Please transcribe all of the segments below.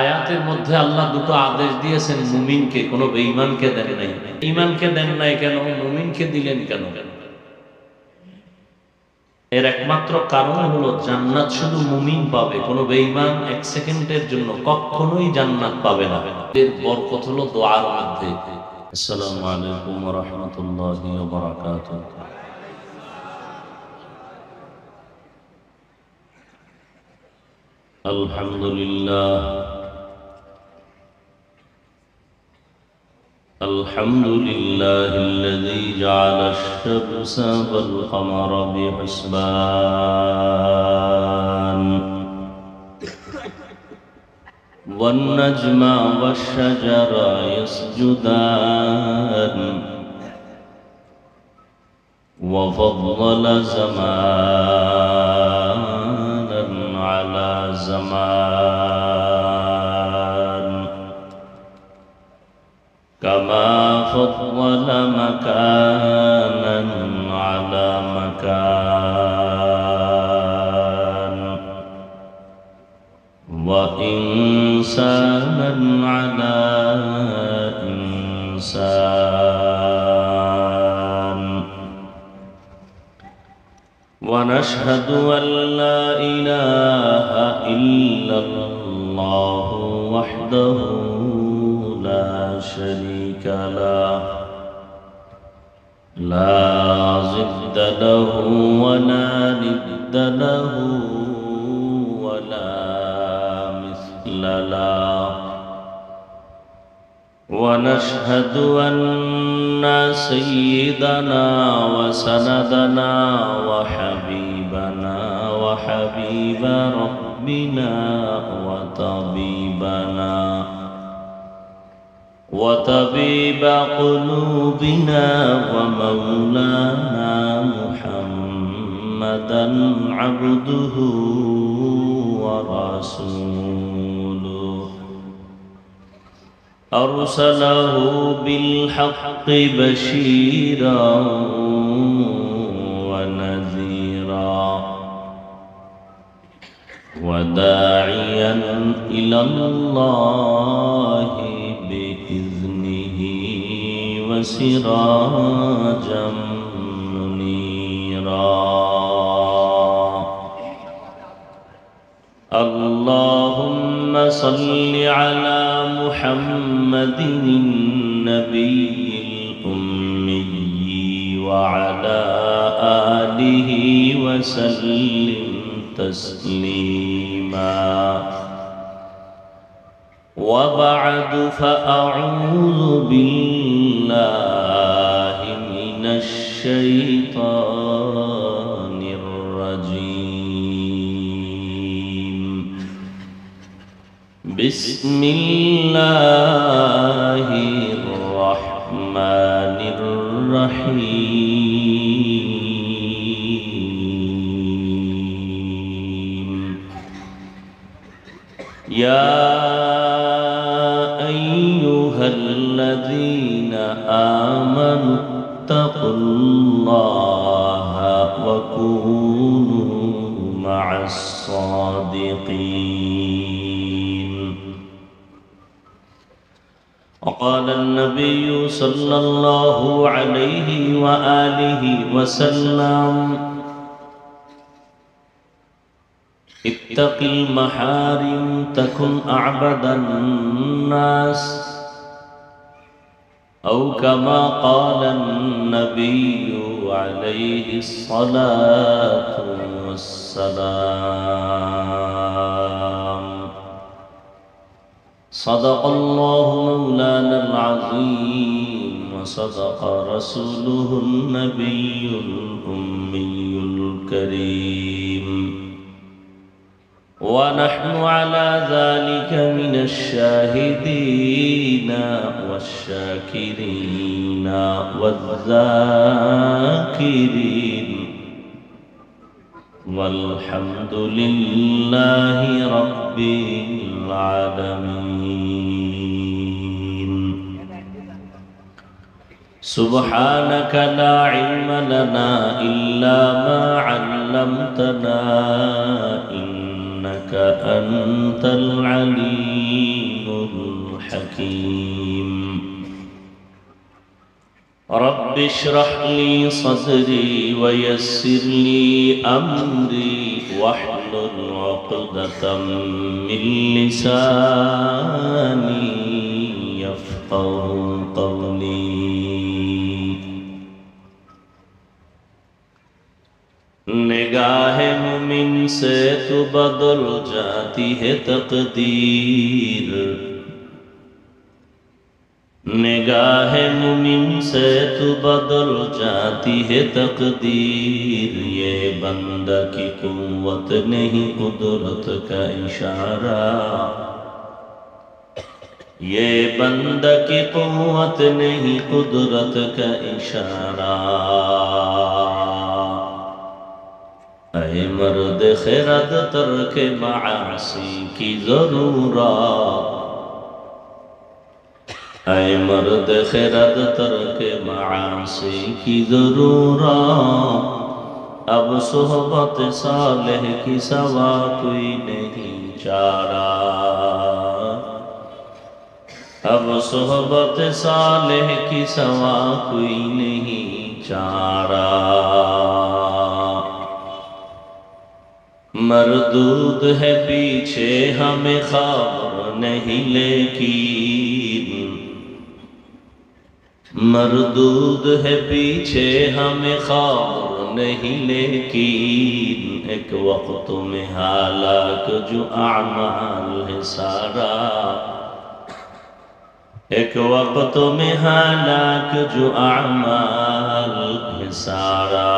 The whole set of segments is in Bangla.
আয়াতের মধ্যে আল্লাহ দুটো আদেশ দিয়েছেন মুমিনকে, কোনো বেঈমানকে দেন নাই। ঈমানকে দেন নাই কেন, মুমিনকে দিলেন কেন? এর একমাত্র কারণ হলো জান্নাত শুধু মুমিন পাবে, কোনো বেঈমান এক সেকেন্ডের জন্য কখনোই জান্নাত পাবে না। এর বরকত হলো দোয়ার মধ্যে। আসসালামু আলাইকুম ওয়া রাহমাতুল্লাহি ওয়া বারাকাতুহু। আলহামদুলিল্লাহ الحمد لله الذي جعل الشمس والقمر بحسبان والنجم والشجر يسجدان وفضل زمانا على زمان كما فضل مكانا على مكان وإنسانا على إنسان ونشهد أن لا إله إلا الله وحده لا شريك له لا ضد له ولا ند له ولا مثل له ونشهد أن سيدنا وسندنا وحبيبنا وحبيب ربنا وطبيب قلوبنا ومولانا محمدا عبده ورسوله أرسله بالحق بشيرا ونذيرا وداعيا إلى الله بإذنه وسراجا منيرا اللهم صل على محمد النبي الأمي وعلى آله وسلم تسليما وبعد فأعوذ بالله من الشيطان الرجيم بسم الله الرحمن الرحيم يا أيها الذين آمنوا اتقوا الله وكونوا مع الصادقين وقال النبي صلى الله عليه وآله وسلم اتق المحارم تكن أعبد الناس أو كما قال النبي عليه الصلاة والسلام صدق الله مولانا العظيم وصدق رسوله النبي الأمي الكريم ونحن على ذلك من الشاهدين والشاكرين والذاكرين والحمد لله رب العالمين سبحانك لا علم لنا إلا ما علمتنا إنك أنت العليم حكيم رب اشرح لي صدري ويسر لي أمري واحلل عقدة من لساني يفقهوا قولي निगाह मुमिन से तो बदल जाती है तकदीर निगाह मुमिन से तो बदल जाती है तकदीर ये बंदा की कुव्वत नहीं कुदरत का इशारा ये बंदा की कुव्वत नहीं कुदरत का इशारा ऐ मर्द खिरद तर्क मासी की जरूरत ऐ मर्द खिरद तर्क मासी की जरूरत अब सोहबत सालेह की सवा कोई नहीं चारा अब सोहबत सालेह की सवा कोई नहीं चारा मरदूद है पीछे हमें खबर नहीं लेकिन मरदूद है पीछे हमें खबर नहीं लेकिन एक वक्त में हालाक जो आमाल है सारा एक वक्त में हालाक जो आमाल है सारा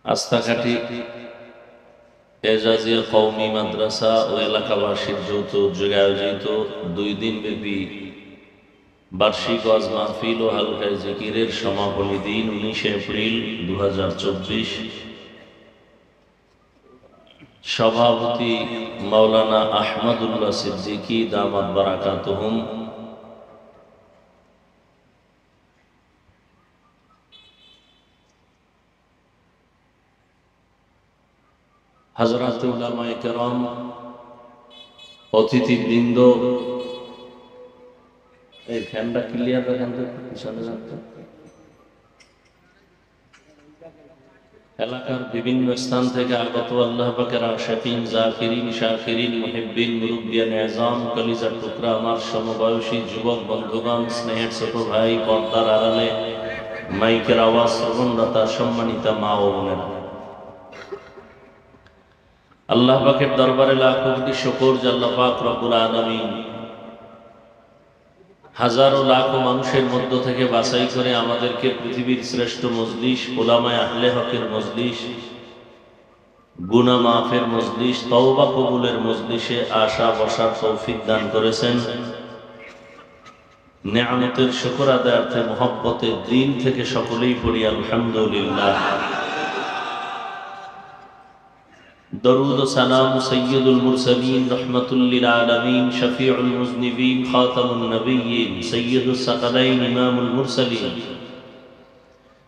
আস্তাঘাটি এজাজিয়া কওমি মাদ্রাসা ও এলাকাবাসীর যৌথ উদ্যোগে আয়োজিত 2 দিন ব্যাপী বার্ষিক ওয়াজ মাহফিল ও হালকায়ে জিকিরের সমাপনী দিন 19 এপ্রিল 2024 সভাপতি মাওলানা আহমদুল্লাহ সিদ্দিকী দামাত বারাকাতুহুম हज़रात उलमाए किराम अतिथिबृंद এই ফ্যানটা ক্লিয়ার রাখেন তো পিছনে রাখতে এলাকার বিভিন্ন স্থান থেকে আগত আল্লাহ পাকের আশিকিন জাকিরিন শাকিরিন মুহিব্বিন মুরব্বিয়ান আযম কলিজার টুকরা আমার সমবয়সী যুবক বন্ধুগণ স্নেহের ছোট ভাই পর্দার আড়ালে মাইকের আওয়াজ শ্রবণদাতা সম্মানিতা মা ও বোনেরা আল্লাহ পাকের দরবারে লাখো কোটি শুকর যে আল্লাহ পাক রব্বুল আলামিন হাজারো লাখো মানুষের মধ্য থেকে বাছাই করে আমাদেরকে পৃথিবীর শ্রেষ্ঠ মজলিস উলামায়ে আহলে হকের মজলিস গুনাহ মাফের মজলিস তওবা কবুলের মজলিসে আসা বসার তৌফিক দান করেছেন নিয়ামতের শুকর আদায়ার্থে মুহাব্বতের দিন থেকে সকলেই পড়ি আলহামদুলিল্লাহ درود و سلام سید المرسلین رحمت للعالمین شفیع المذنبین خاتم النبیین سید الثقلین امام المرسلین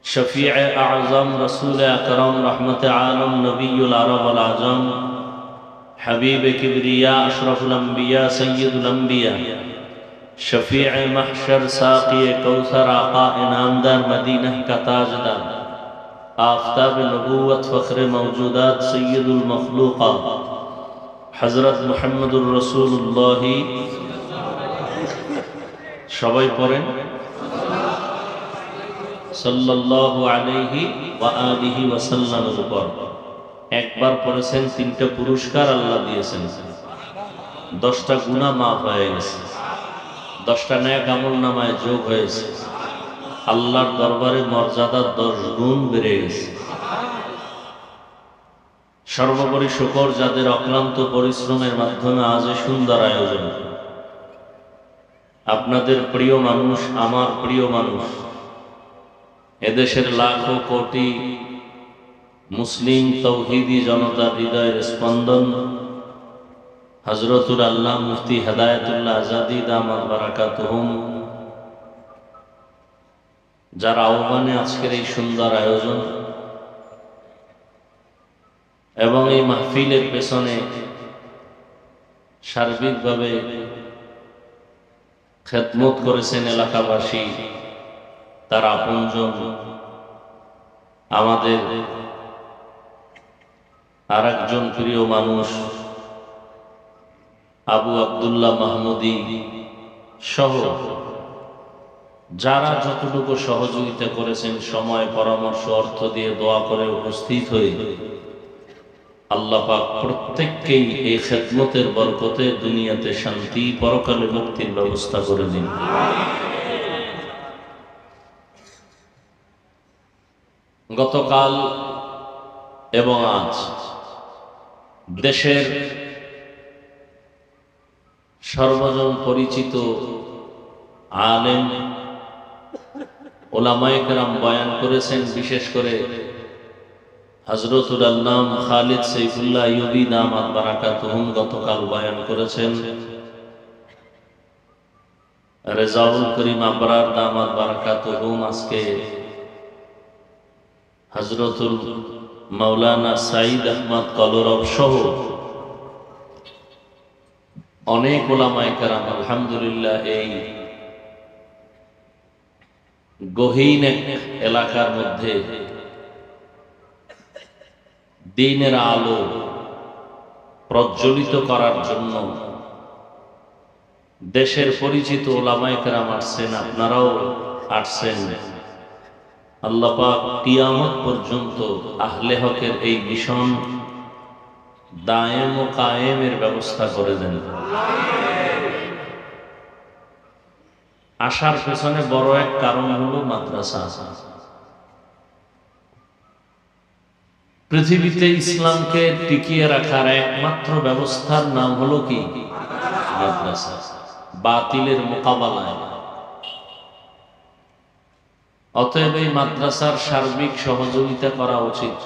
شفیع اعظم رسول اکرم رحمت عالم نبی العرب والعجم حبیب کبریا اشرف الانبیاء سید الانبیاء شفیع محشر ساقی کوثر آقا انعامدار مدینہ کا تاجدار آفتاب نبوت فخر موجودات سید المخلوقات حضرت মুহাম্মদুর রাসূলুল্লাহ সবাই পড়েন সাল্লাল্লাহু আলাইহি ওয়া আলিহি ওয়া সাল্লামের উপর একবার পড়েছেন 3টা পুরস্কার আল্লাহ দিয়েছেন 10টা গুনাহ মাফ হয়ে গেছে 10টা নেক আমলনামায় যোগ হয়েছে আল্লাহর দরবারে মর্যাদা 10 গুণ বেড়ে গেছে সর্বোপরি শুকর যাদের অক্লান্ত পরিশ্রমের মাধ্যমে আজ এই সুন্দর আয়োজন আপনাদের প্রিয় মানুষ আমার প্রিয় মানুষ এদেশের লাখো কোটি মুসলিম তৌহিদি জনতার হৃদয়ের স্পন্দন হযরতুল আল্লাহ মুফতি হেদায়েতুল্লাহ আজাদি দামাত বারাকাতুহুম যার আহ্বানে আজকের এই সুন্দর আয়োজন এবং এই মাহফিলের পেছনে সার্বিকভাবে খেদমত করেছেন এলাকাবাসী, তার আপনজন, আমাদের আর একজন প্রিয় মানুষ আবু আব্দুল্লাহ মাহমুদি সহ যারা যতটুকু সহযোগিতা করেছেন, সময়, পরামর্শ, অর্থ দিয়ে, দোয়া করে উপস্থিত হয়ে, আল্লাহ পাক প্রত্যেককেই এই খেদমতের বরকতে দুনিয়াতে শান্তি, পরকালে মুক্তির ব্যবস্থা করে দিন। গতকাল এবং আজ দেশের সর্বজন পরিচিত আলেম ওলামায়ে কেরাম বয়ান করেছেন। বিশেষ করে হযরতুল আল্লাম খালিদ সাইফুল্লাহ আইয়ুবী দামাত বারাকাতুহুম গতকাল বয়ান করেছেন। রেজাউল করিম আবরার দামাত বারাকাতুহুম আজকে হযরতুল মাওলানা সাঈদ আহমদ কলরব সহ অনেক ওলামায়ে কেরাম আলহামদুলিল্লাহ এই গহীন এলাকার মধ্যে দ্বীনের আলো প্রজ্বলিত করার জন্য দেশের পরিচিত ওলামায়ে কেরাম আসছেন, আপনারাও আসছেন। আল্লাহ পাক কিয়ামত পর্যন্ত আহলে হকের এই মিশন দায়েম ও কায়েমের ব্যবস্থা করে দেন। আসার পেছনে বড় এক কারণ হলো মাদ্রাসা। পৃথিবীতে ইসলামকে টিকিয়ে রাখার একমাত্র ব্যবস্থার নাম হলো কি? মাদ্রাসা। বাতিলের মোকাবেলায় অতএব এই মাদ্রাসার সার্বিক সহযোগিতা করা উচিত।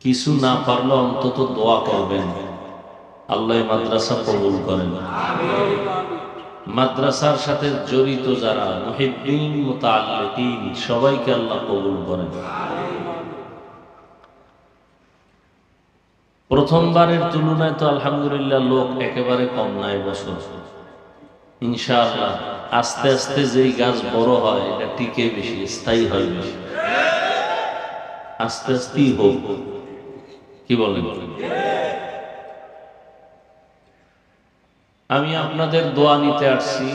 কিছু না পারলে অন্তত দোয়া করবেন, আল্লাহ মাদ্রাসা কবুল করেন। মাদ্রাসার সাথে জড়িত যারা মুহিব্বিন, মুতাআল্লিকিন সবাইকে আল্লাহ কবুল করেন। প্রথমবারের তুলনায় তো আলহামদুলিল্লাহ লোক একেবারে কম নাই বছর। ইনশাআল্লাহ আস্তে আস্তে যেই গাছ বড় হয় এটা টিকে বেশি, স্থায়ী হয় বেশি। আস্তে আস্তেই হোক, কি বলেন? আমি আপনাদের দোয়া নিতে আসছি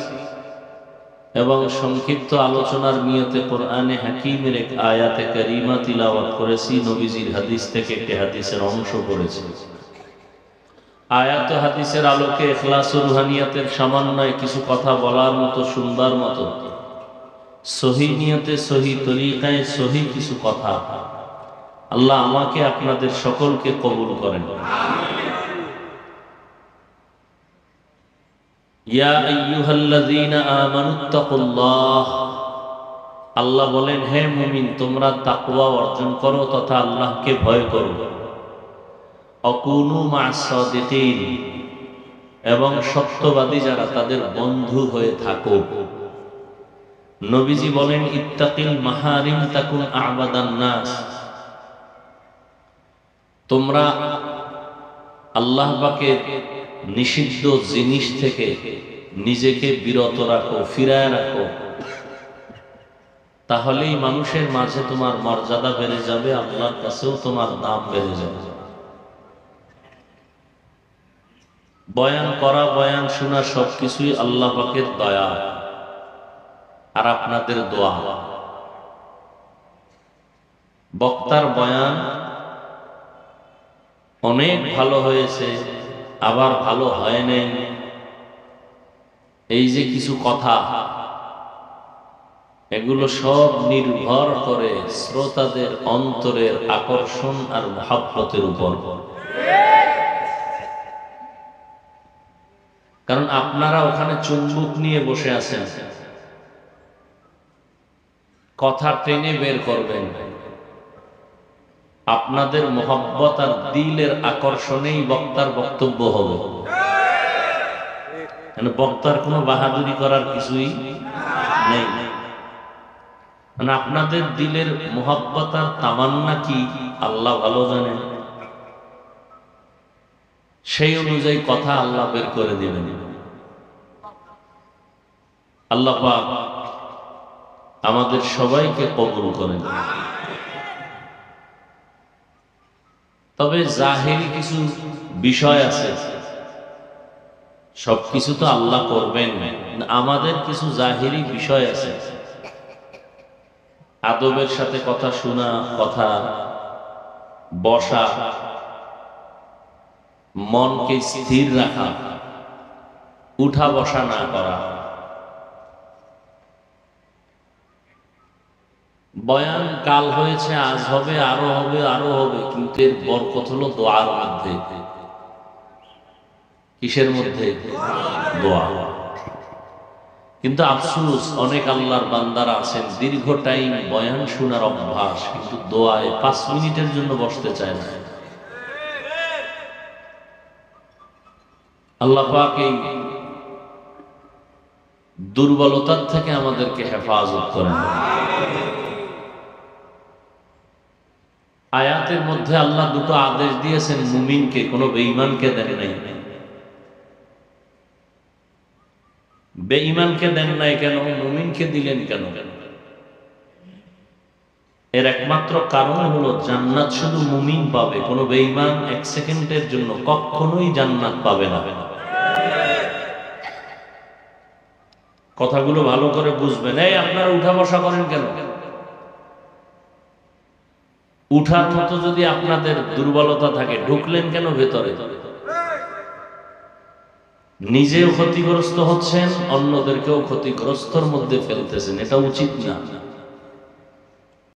এবং সংক্ষিপ্ত আলোচনার নিয়তে কোরআনে হাকিমের এক আয়াতে কারিমা তিলাওয়াত করেছি। নবীজির হাদিস থেকে একটি হাদিসের অংশ পড়েছি। আয়াত হাদিসের আলোকে ইখলাস ও রুহানিয়াতের সামান্য কিছু কথা বলার মতো, শুনবার মতো, সহি নিয়তে, সহি তরিকায়, সহি কিছু কথা আল্লাহ আমাকে আপনাদের সকলকে কবুল করেন। ইয়া আইয়ুহাল্লাযীনা আমানুত্তাকুল্লাহ, আল্লাহ বলেন হে মুমিন তোমরা তাকওয়া অর্জন করো তথা আল্লাহকে ভয় করো। অকুনু মা'আস সাদিকিন, এবং সত্যবাদী যারা তাদের বন্ধু হয়ে থাকো। নবীজি বলেন ইত্তাকিল মাহারিম তাকুন আ'বাদান নাস, তোমরা আল্লাহ পাকের নিষিদ্ধ জিনিস থেকে নিজেকে বিরত রাখো, ফিরায় রাখো, তাহলেই মানুষের মাঝে তোমার মর্যাদা বেড়ে যাবে, আল্লাহর কাছেও তোমার দাম বেড়ে যাবে। বয়ান করা, বয়ান শোনা সবকিছুই আল্লাহ পাকের দয়া আর আপনাদের দোয়া। বক্তার বয়ান অনেক ভালো হয়েছে, আবার ভালো হয় নাই, এই যে কিছু কথা, এগুলো সব নির্ভর করে শ্রোতাদের অন্তরের আকর্ষণ আর মহব্বতের উপর। কারণ আপনারা ওখানে চুম্বক নিয়ে বসে আছেন, কথা টেনে বের করবেন, আপনাদের মহব্বত আর দিলের আকর্ষণেই বক্তার বক্তব্য হবে। বক্তার কোনো বাহাদুরি করার কিছুই নেই। মানে আপনাদের দিলের মোহাব্বত আর তামান্না কি আল্লাহ ভালো জানেন। সেই অনুযায়ী কথা আল্লাহ বের করে দিবেন। আল্লাহ পাক আমাদের সবাইকে কবুল করেন। তবে জাহেরি কিছু বিষয় আছে, সবকিছু তো আল্লাহ করবেন, আমাদের কিছু জাহেরি বিষয় আছে। আদবের সাথে কথা শোনা, কথা বসা, মনকে স্থির রাখা, উঠা বসা না করা। বয়ান কাল হয়েছে, আজ হবে, আরো হবে, আরো হবে, কিন্তু এর বরকত হলো দোয়ার মধ্যে। কিসের মধ্যে? দোয়া। কিন্তু আফসোস, অনেক আল্লাহর বান্দারা আছেন দীর্ঘ টাইম বয়ান শোনার অভ্যাস, কিন্তু দোয়ায় 5 মিনিটের জন্য বসতে চায় না। আল্লাহ পাক এই দুর্বলতার থেকে আমাদেরকে হেফাজত করেন। আয়াতের মধ্যে আল্লাহ দুটো আদেশ দিয়েছেন মুমিনকে, কোনো বেঈমানকে দেন নাই। বেঈমানকে দেন নাই কেন, মুমিনকে দিলেন কেন? এর একমাত্র কারণ হলো জান্নাত শুধু মুমিন পাবে, কোনো বেঈমান 1 সেকেন্ডের জন্য কখনোই জান্নাত পাবে না। কথাগুলো ভালো করে বুঝবেন। এই আপনারা উঠা বসা করেন কেন? উঠার মতো যদি আপনাদের দুর্বলতা থাকে, ঢুকলেন কেন ভেতরে? নিজেও ক্ষতিগ্রস্ত হচ্ছেন, অন্যদেরকেও ক্ষতিগ্রস্তর মধ্যে ফেলতেছেন, এটা উচিত না।